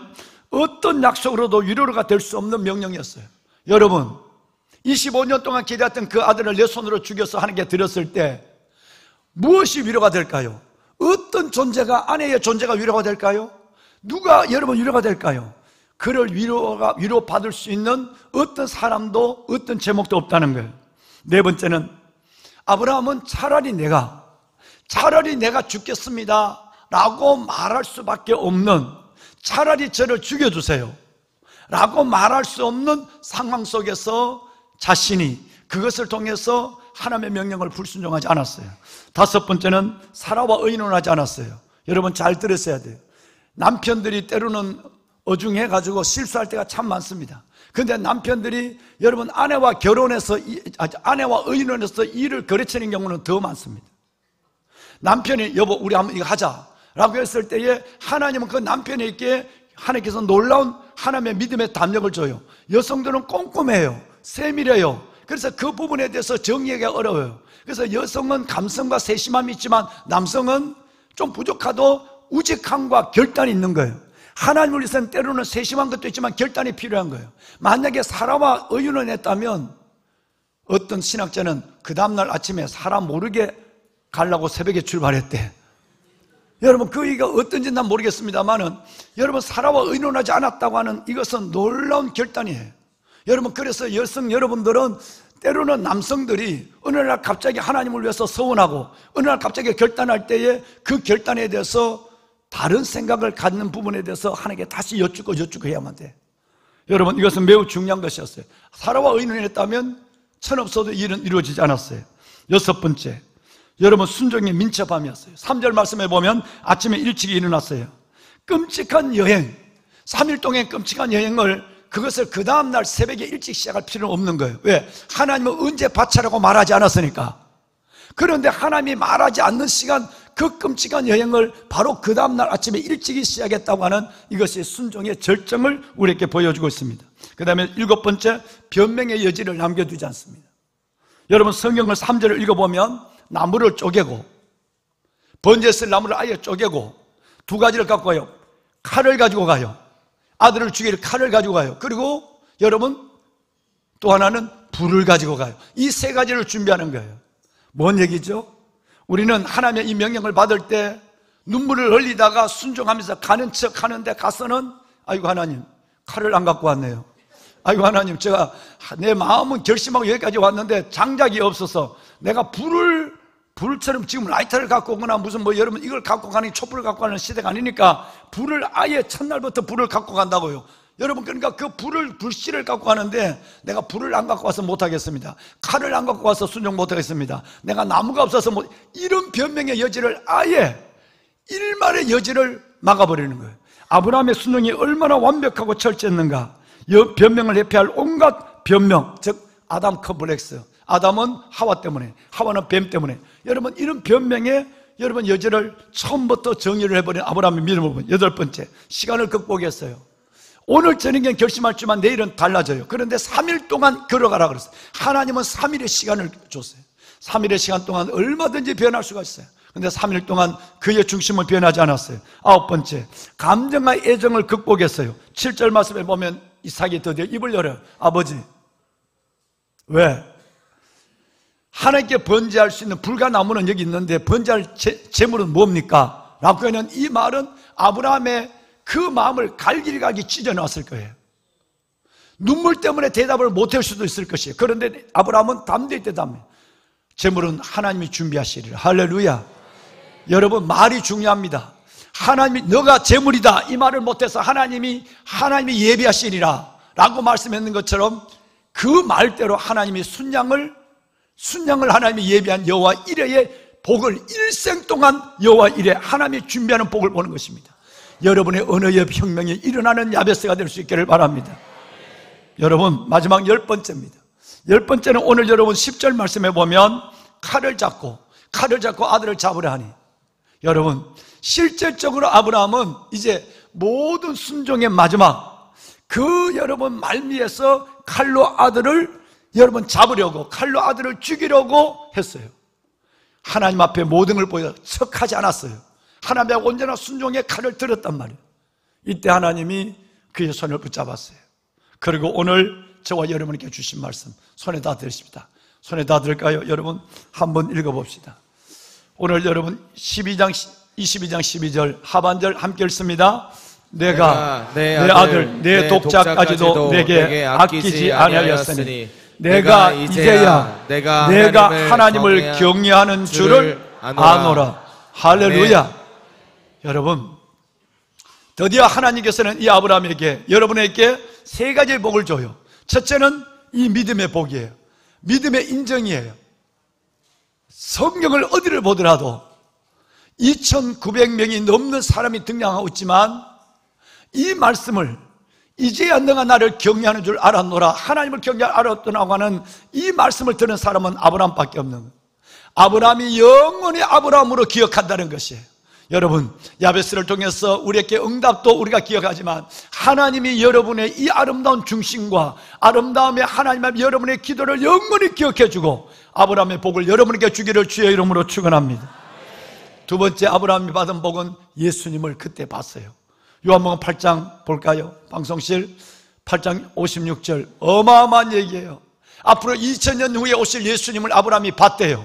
어떤 약속으로도 위로가 될 수 없는 명령이었어요. 여러분 25년 동안 기다렸던 그 아들을 내 손으로 죽여서 하나님께 드렸을 때 무엇이 위로가 될까요? 어떤 존재가, 아내의 존재가 위로가 될까요? 누가 여러분 위로가 될까요? 그를 위로받을 수 있는 어떤 사람도 어떤 제목도 없다는 거예요. 네 번째는 아브라함은 차라리 내가 죽겠습니다 라고 말할 수밖에 없는, 차라리 저를 죽여주세요 라고 말할 수 없는 상황 속에서 자신이 그것을 통해서 하나님의 명령을 불순종하지 않았어요. 다섯 번째는 사라와 의논하지 않았어요. 여러분 잘 들으셔야 돼요. 남편들이 때로는 어중해가지고 실수할 때가 참 많습니다. 그런데 남편들이 여러분 아내와 의논해서 일을 거래치는 경우는 더 많습니다. 남편이 여보 우리 한번 이거 하자 라고 했을 때에 하나님은 그 남편에게 하나님께서 놀라운 하나님의 믿음의 담력을 줘요. 여성들은 꼼꼼해요, 세밀해요. 그래서 그 부분에 대해서 정리하기가 어려워요. 그래서 여성은 감성과 세심함이 있지만 남성은 좀 부족하도 우직함과 결단이 있는 거예요. 하나님을 위해서는 때로는 세심한 것도 있지만 결단이 필요한 거예요. 만약에 사라와 의논을 했다면 어떤 신학자는 그 다음날 아침에 사라 모르게 가려고 새벽에 출발했대. 여러분 그 얘기가 어떤지 난 모르겠습니다만은 여러분 사라와 의논하지 않았다고 하는 이것은 놀라운 결단이에요. 여러분 그래서 여성 여러분들은 때로는 남성들이 어느 날 갑자기 하나님을 위해서 서운하고 어느 날 갑자기 결단할 때에 그 결단에 대해서 다른 생각을 갖는 부분에 대해서 하나님께 다시 여쭙고 해야만 돼. 여러분 이것은 매우 중요한 것이었어요. 사라와 의논했다면 천없어도 일은 이루어지지 않았어요. 여섯 번째, 여러분 순종의 민첩함이었어요. 3절 말씀에 보면 아침에 일찍 일어났어요. 끔찍한 여행, 3일 동안 끔찍한 여행을 그것을 그 다음날 새벽에 일찍 시작할 필요는 없는 거예요. 왜? 하나님은 언제 바치라고 말하지 않았으니까. 그런데 하나님이 말하지 않는 시간, 그 끔찍한 여행을 바로 그 다음날 아침에 일찍이 시작했다고 하는 이것이 순종의 절정을 우리에게 보여주고 있습니다. 그 다음에 일곱 번째, 변명의 여지를 남겨두지 않습니다. 여러분 성경을 3절을 읽어보면 나무를 쪼개고 번제에 쓸 나무를 아예 쪼개고 두 가지를 갖고 가요. 칼을 가지고 가요. 아들을 죽일 칼을 가지고 가요. 그리고 여러분 또 하나는 불을 가지고 가요. 이 세 가지를 준비하는 거예요. 뭔 얘기죠? 우리는 하나님의 이 명령을 받을 때 눈물을 흘리다가 순종하면서 가는 척 하는데 가서는 아이고 하나님 칼을 안 갖고 왔네요. 아이고 하나님 제가 내 마음은 결심하고 여기까지 왔는데 장작이 없어서 내가 불처럼 지금 라이터를 갖고 오거나 무슨 여러분 이걸 갖고 가는 촛불을 갖고 가는 시대가 아니니까 불을 아예 첫날부터 불을 갖고 간다고요. 여러분 그러니까 그 불씨를 갖고 가는데 내가 불을 안 갖고 와서 못하겠습니다. 칼을 안 갖고 와서 순종 못하겠습니다. 내가 나무가 없어서 이런 변명의 여지를 아예 일말의 여지를 막아버리는 거예요. 아브라함의 순종이 얼마나 완벽하고 철저했는가. 변명을 회피할 온갖 변명, 즉 아담 컴플렉스. 아담은 하와 때문에, 하와는 뱀 때문에. 여러분 이런 변명에 여러분 여지를 처음부터 정의를 해버린 아브라함의 믿음을 보면 여덟 번째, 시간을 극복했어요. 오늘 저녁엔 결심했지만 내일은 달라져요. 그런데 3일 동안 걸어가라 그랬어요. 하나님은 3일의 시간을 줬어요. 3일의 시간 동안 얼마든지 변할 수가 있어요. 그런데 3일 동안 그의 중심은 변하지 않았어요. 아홉 번째, 감정과 애정을 극복했어요. 7절 말씀에 보면 이삭이 드디어 입을 열어요. 아버지 왜? 하나님께 번제할 수 있는 불가나무는 여기 있는데 번제할 제물은 뭡니까? 라고 하는 이 말은 아브라함의 그 마음을 갈기갈기 찢어놨을 거예요. 눈물 때문에 대답을 못할 수도 있을 것이에요. 그런데 아브라함은 담대히 대답해요. 제물은 하나님이 준비하시리라. 할렐루야. 여러분 말이 중요합니다. 하나님이 너가 제물이다 이 말을 못해서 하나님이 예비하시리라 라고 말씀했는 것처럼 그 말대로 하나님이 순양을 하나님이 예비한 여호와 이레의 복을 일생 동안 여호와 이레 하나님이 준비하는 복을 보는 것입니다. 여러분의 언어의 혁명이 일어나는 야베스가 될 수 있기를 바랍니다. 여러분, 마지막 10번째입니다. 10번째는 오늘 여러분 10절 말씀에 보면 칼을 잡고 아들을 잡으려 하니, 여러분 실질적으로 아브라함은 이제 모든 순종의 마지막 그 여러분 말미에서 칼로 아들을 여러분 잡으려고, 칼로 아들을 죽이려고 했어요. 하나님 앞에 모든 걸 보여 척하지 않았어요. 하나님 앞에 언제나 순종의 칼을 들었단 말이에요. 이때 하나님이 그의 손을 붙잡았어요. 그리고 오늘 저와 여러분께 주신 말씀 손에다 드십니다. 손에다 들까요? 여러분 한번 읽어봅시다. 오늘 여러분 22장 12절 하반절 함께 읽습니다. 내가 내 아들 내 독자까지도 내게 아끼지 아니하였으니 내가 이제야 내가 하나님을 경외하는 줄을 아노라. 할렐루야. 여러분, 드디어 하나님께서는 이 아브라함에게, 여러분에게 세 가지의 복을 줘요. 첫째는 이 믿음의 복이에요. 믿음의 인정이에요. 성경을 어디를 보더라도 2,900명이 넘는 사람이 등장하고 있지만 이 말씀을 이제야 너가 나를 경외하는 줄 알았노라, 하나님을 알았더라고 하는 이 말씀을 들은 사람은 아브라함밖에 없는 거예요. 아브라함이 영원히 아브라함으로 기억한다는 것이에요. 여러분, 야베스를 통해서 우리에게 응답도 우리가 기억하지만 하나님이 여러분의 이 아름다운 중심과 아름다움의 하나님 앞 여러분의 기도를 영원히 기억해주고 아브라함의 복을 여러분에게 주기를 주의 이름으로 축원합니다. 두 번째, 아브라함이 받은 복은 예수님을 그때 봤어요. 요한복음 8장 볼까요? 방송실 8장 56절, 어마어마한 얘기예요. 앞으로 2000년 후에 오실 예수님을 아브라함이 봤대요.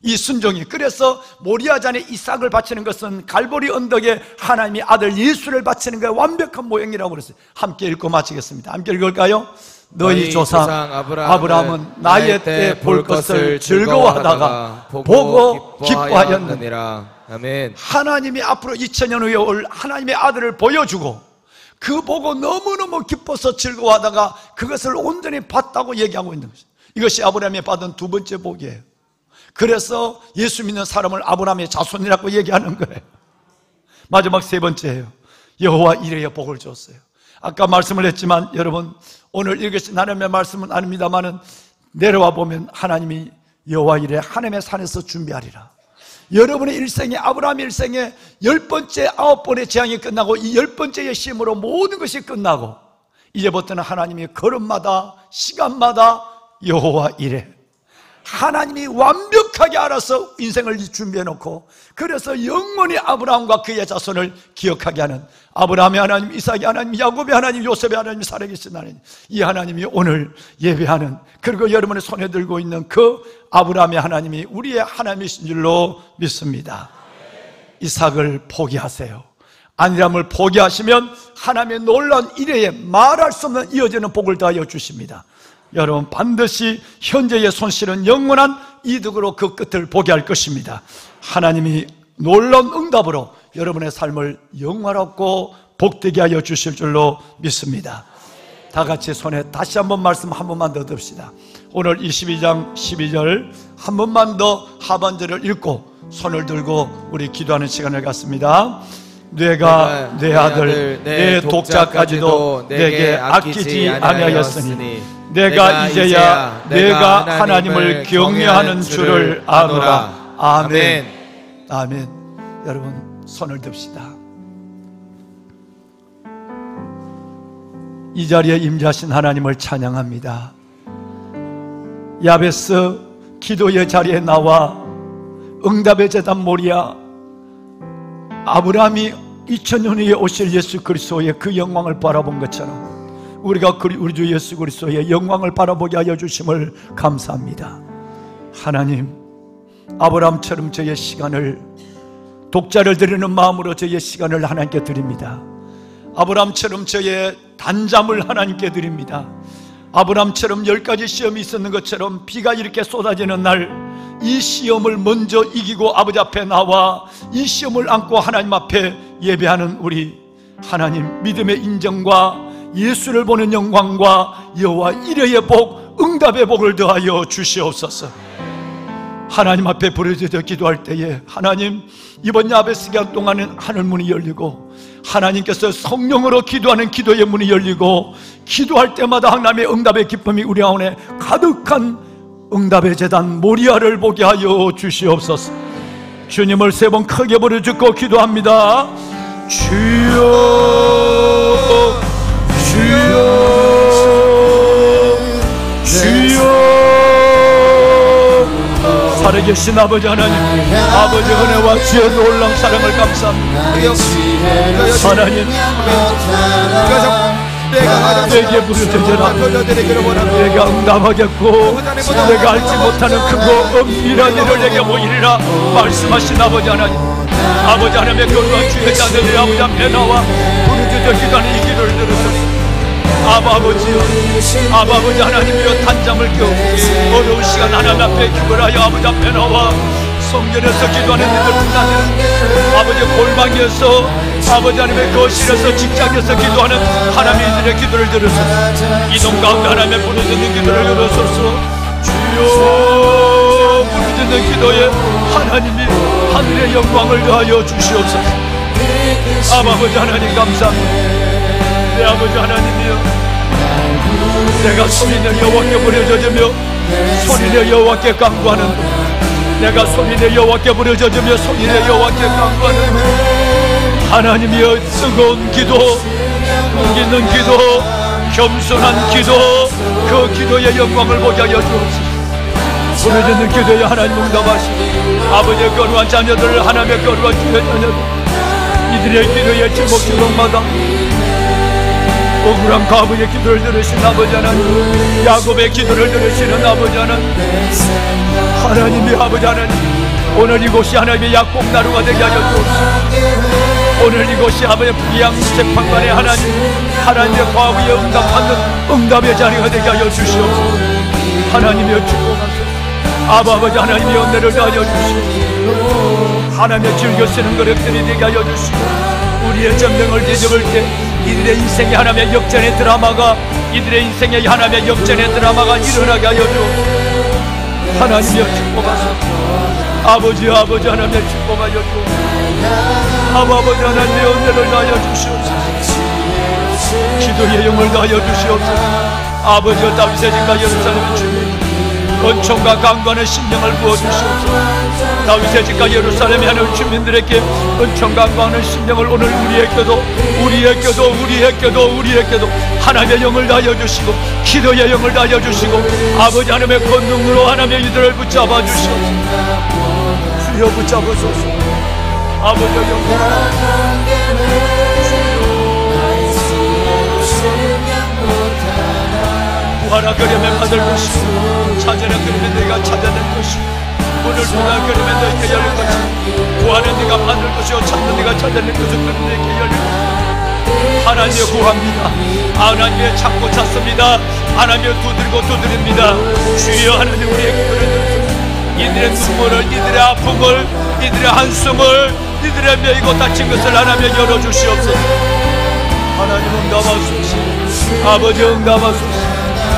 이 순종이, 그래서 모리아잔에 이삭을 바치는 것은 갈보리 언덕에 하나님이 아들 예수를 바치는 것의 완벽한 모형이라고 그랬어요. 함께 읽고 마치겠습니다. 함께 읽을까요? 너희 조상 아브라함은 나의 때 볼 것을 즐거워하다가 보고 기뻐하였느니라. 아멘. 하나님이 앞으로 2000년 후에 올 하나님의 아들을 보여주고 그 보고 너무너무 기뻐서 즐거워하다가 그것을 온전히 봤다고 얘기하고 있는 것입니다. 이것이 아브라함이 받은 두 번째 복이에요. 그래서 예수 믿는 사람을 아브라함의 자손이라고 얘기하는 거예요. 마지막 세 번째예요. 여호와 이레의 복을 줬어요. 아까 말씀을 했지만 여러분, 오늘 이것이 하나님의 말씀은 아닙니다만은 내려와 보면 하나님이 여호와 이레 하나님의 산에서 준비하리라. 여러분의 일생에, 아브라함의 일생에 10번째 9번의 재앙이 끝나고 이 10번째의 시험으로 모든 것이 끝나고 이제부터는 하나님이 걸음마다 시간마다 여호와 이레, 하나님이 완벽하게 알아서 인생을 준비해 놓고 그래서 영원히 아브라함과 그의 자손을 기억하게 하는 아브라함의 하나님, 이삭의 하나님, 야곱의 하나님, 요셉의 하나님, 살아계신 하나님, 이 하나님이 오늘 예배하는, 그리고 여러분의 손에 들고 있는 그 아브라함의 하나님이 우리의 하나님이신 줄로 믿습니다. 이삭을 포기하세요. 안일함을 포기하시면 하나님의 놀라운 이레에 말할 수 없는 이어지는 복을 더하여 주십니다. 여러분, 반드시 현재의 손실은 영원한 이득으로 그 끝을 보게 할 것입니다. 하나님이 놀라운 응답으로 여러분의 삶을 영화롭고 복되게 하여 주실 줄로 믿습니다. 다 같이 손에 다시 한번 말씀 한 번만 더 듭시다. 오늘 22장 12절 한 번만 더 하반절을 읽고 손을 들고 우리 기도하는 시간을 갖습니다. 내가 내 아들 내 독자까지도 내게 아끼지 아니하였으니 내가 이제야 내가 하나님을 경외하는 줄을 아노라. 아멘. 아멘. 여러분 손을 듭시다. 이 자리에 임재하신 하나님을 찬양합니다. 야베스 기도의 자리에 나와 응답의 제단 모리아, 아브라함이 2000년 후에 오실 예수 그리스도의 그 영광을 바라본 것처럼 우리가 우리 주 예수 그리스도의 영광을 바라보게 하여 주심을 감사합니다. 하나님, 아브라함처럼 저의 시간을, 독자를 드리는 마음으로 저의 시간을 하나님께 드립니다. 아브라함처럼 저의 단잠을 하나님께 드립니다. 아브라함처럼 10가지 시험이 있었는 것처럼 비가 이렇게 쏟아지는 날 이 시험을 먼저 이기고 아버지 앞에 나와 이 시험을 안고 하나님 앞에 예배하는 우리 하나님, 믿음의 인정과 예수를 보는 영광과 여호와 이레의 복, 응답의 복을 더하여 주시옵소서. 하나님 앞에 부르짖어 기도할 때에 하나님, 이번 야베스 기간 동안은 하늘문이 열리고 하나님께서 성령으로 기도하는 기도의 문이 열리고 기도할 때마다 하나님의 응답의 기쁨이 우리 안에 가득한 응답의 제단 모리아를 보게 하여 주시옵소서. 주님을 세 번 크게 부르짖고 기도합니다. 주여, 주여, 주여. 살아계신 아버지 하나님, 아버지 은혜와 주의 놀라운 사랑을 감사합니다. 하나님, 내게 부르짖으라. 내가 응답하겠고 내가 알지 못하는 크고 은밀한 일을 내게 보이리라 말씀하신 아버지 하나님, 아버지 하나님의 거룩한 주의 자녀들이 아버지 앞에 나와 부르짖어 기도하는 이 기도를 들으소서. 아버지 하나님이여, 단잠을 깨우고 어려운 시간 하나님 앞에 기도를 하여 아버지 앞에 나와 성전에서 기도하는 이들 뿐아니라 아버지 골방에서, 아버지 하나님의 거실에서, 직장에서 기도하는 하나님 이들의 기도를 들으소서. 이동 가운데 하나님의 부르짖는 기도를 들으소서. 주여, 부르짖는 기도에 하나님이 하늘의 영광을 더하여 주시옵소서. 아버지 하나님 감사합니다. 내 아버지 하나님이여, 내가 소리내 여호와께 부르짖으며 소리내 여호와께 간구하는, 내가 소리내 여호와께 부르짖으며 소리내 여호와께 간구하는 하나님이여, 뜨거운 기도, 꿈기는 기도, 겸손한 기도, 그 기도의 영광을 보게 하여 주옵소서. 부르짖는 기도에 하나님 응답하시고 아버지의 거룩한 자녀들, 하나님의 거룩한 주의 자녀들, 이들의 기도의 제목마다 억울한 과부의 기도를 들으신 아버지 하나님, 야곱의 기도를 들으시는 아버지 하나님, 하나님이 아버지 하나님, 오늘 이곳이 하나님의 약복나루가 되게 하여 주옵소서. 오늘 이곳이 아버지의 부양 재판관의 하나님의 과부의 응답하는 응답의 자리가 되게 하여 주시옵소서. 하나님이여 축복하소서. 아버지 하나님의 은혜를 하여 주시옵소서. 하나님의 즐겨 쓰는 거력들이 되게 하여 주시고 우리의 전쟁을 뒤집을 때 이들의 인생의 하나님의 역전의 드라마가, 이들의 인생의 하나님의 역전의 드라마가 일어나게 하여 주옵소서. 하나님이여 축복하소서. 아버지 하나님의 축복하여 주옵소서. 아버지 하나님의 은혜를 다하여 주시옵소서. 기도의 영을 다하여 주시옵소서. 아버지여, 다윗의 집과 예루살렘의 주님, 은총과 강건의 심령을 부어주시옵소서. 다윗의 집과 예루살렘의 하는 주민들에게 은총과 강건의 심령을 오늘 우리에게도 하나님의 영을 다하여 주시고 기도의 영을 다하여 주시고 아버지 하나님의 권능으로 하나님의 이들을 붙잡아 주시옵소서. 주여 붙잡으소서. 아버지의 영광 구하라 그러면 받을 것이고 찾으라 그러면 내가 찾아낼 것이고 문을 두라 그러면 너에게 열릴 것이고 구하는 네가 받을 것이요 찾는 네가 찾아낼 것이고 그러면 너에게 열릴 것이고 하나님의 구합니다. 하나님의 찾고 찾습니다. 하나님의 두드립니다. 주여 하나님 우리의 기도를 들으소서. 이들의 눈물을, 이들의 아픔을, 이들의 한숨을, 이들의 매이고 다친 것을 하나님 열어주시옵소서. 하나님 응답하소서. 아버지 응답하소서.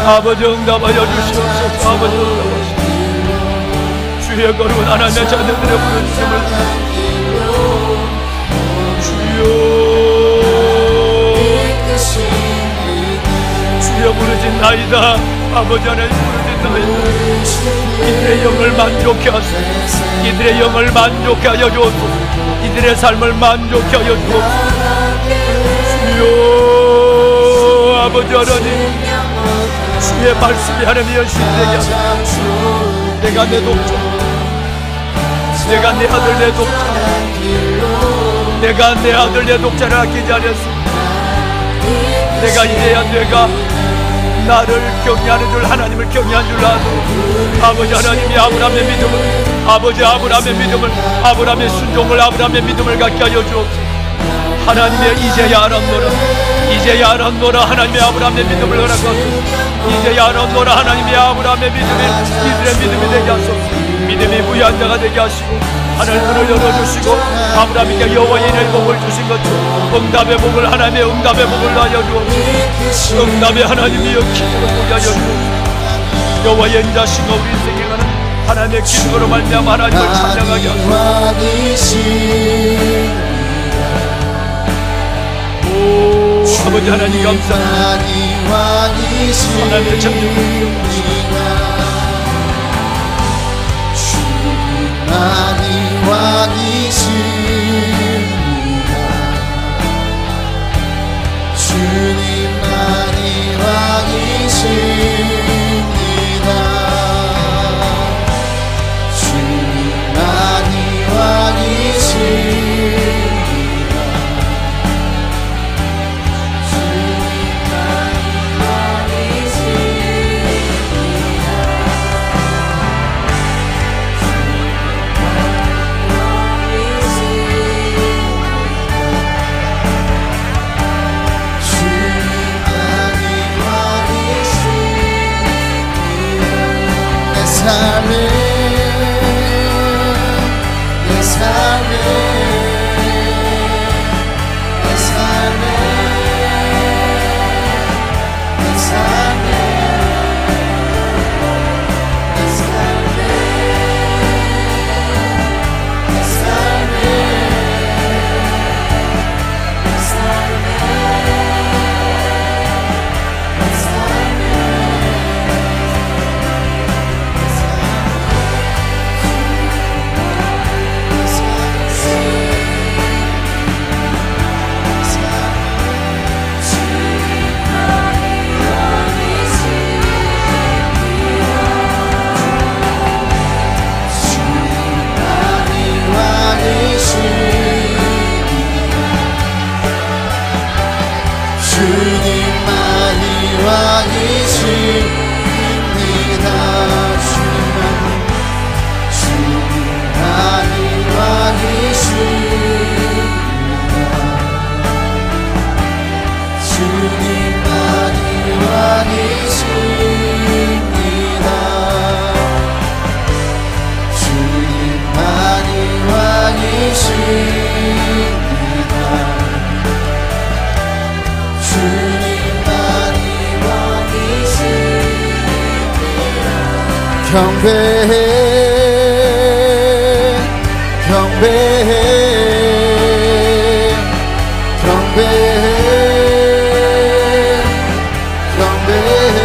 아버지 응답하여 주시옵소서. 아버지 응답하소서. 주의 거룩한 하나님의 자녀들의 부르짖음을 주여 부르짖나이다. 아버지 하나님 부르짖나이다. 이들의 영을 만족케 하소서. 이들의 영을 만족케 하여 주옵소서. 이들의 삶을 만족케 하여 주옵소서. 주여 아버지 하나님, 주의 말씀이 하나님의 열심되게 하소서. 내가 내 독자, 내가 내 아들 내 독자, 내가 내 아들 내 독자를 아끼지 않았습니다. 내가 이제야 내가 나를 경외하는 줄, 하나님을 경외한 줄 아노. 아버지 하나님이 아브라함의 믿음을, 아브라함의 믿음을, 아브라함의 순종을, 아브라함의 믿음을 갖게 하여 주옵소서. 하나님의 이제야 알았노라 하나님의 아브라함의 믿음을 허락하소서. 이제야 알았노라 하나님의 아브라함의 믿음이 이들의 믿음이 되게 하소서. 믿음이 부유한 자가 되게 하시고 하늘 문을 열어주시고 아브라함에게 여호와의 인의 복을 주신 것처럼 응답의 복을, 하나님의 응답의 복을 하여 주옵소서. 응답의 하나님이여 기도를 보게 하여 주옵소서. 여호와의 인자심과 우리 인생에 가는 하나님의 기도로 말미암아 하나님을 찬양하게 하소서. 오 아버지 하나님 감사합니다. 하나님의 창조를 주님만이 왕이십니다. 주님만이 왕이십니다. 주님만이 왕이십니다. 경배해 경배해 경배해 경배해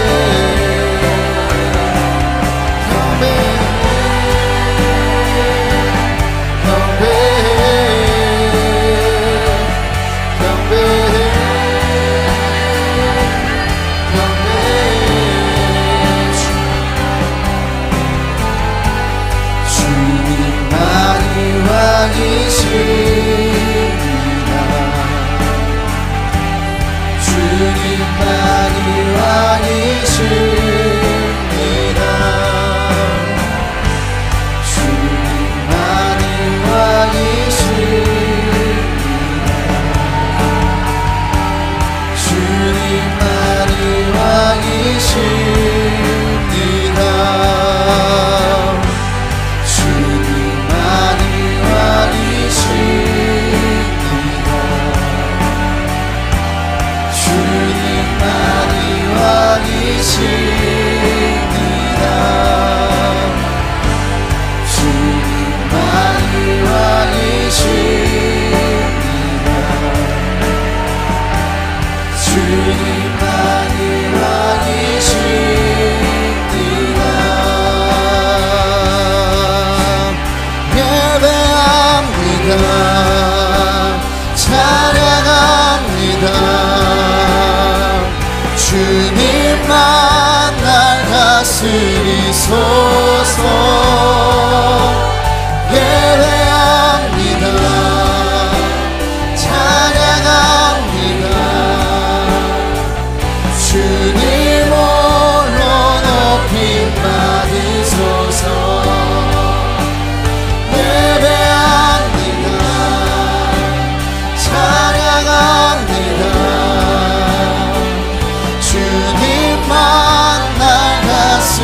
주님만 날 다스리소서. 예배합니다. 찬양합니다. 주님 홀로 높임 받으소서. 예배합니다. 찬양합니다. 주님만 날 다스리소서.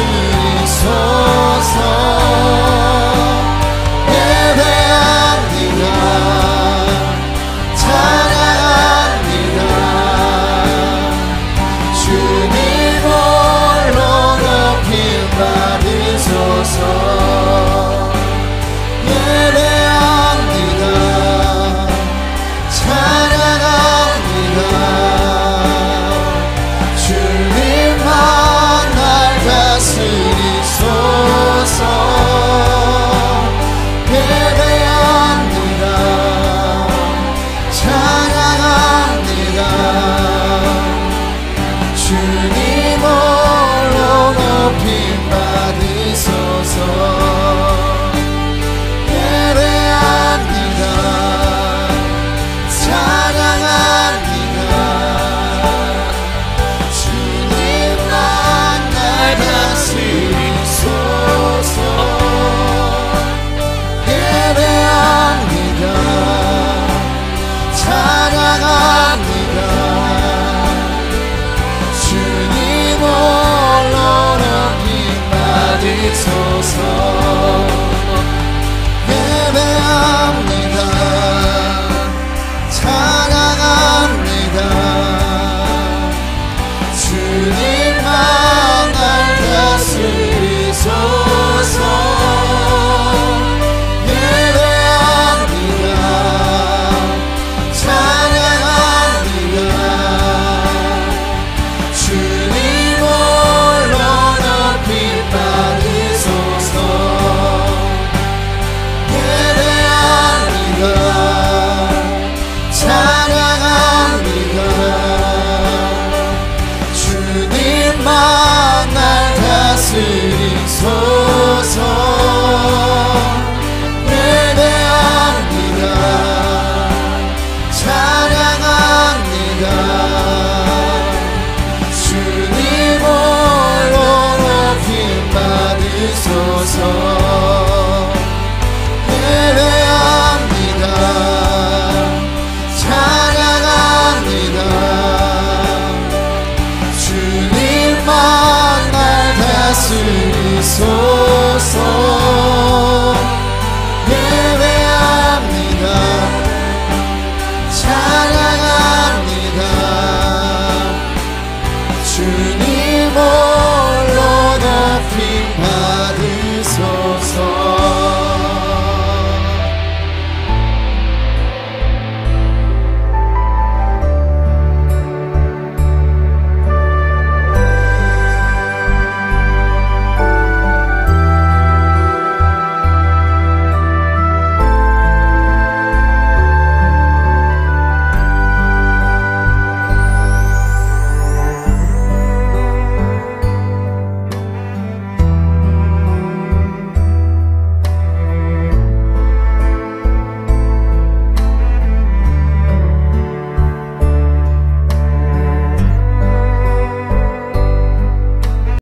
주옵소서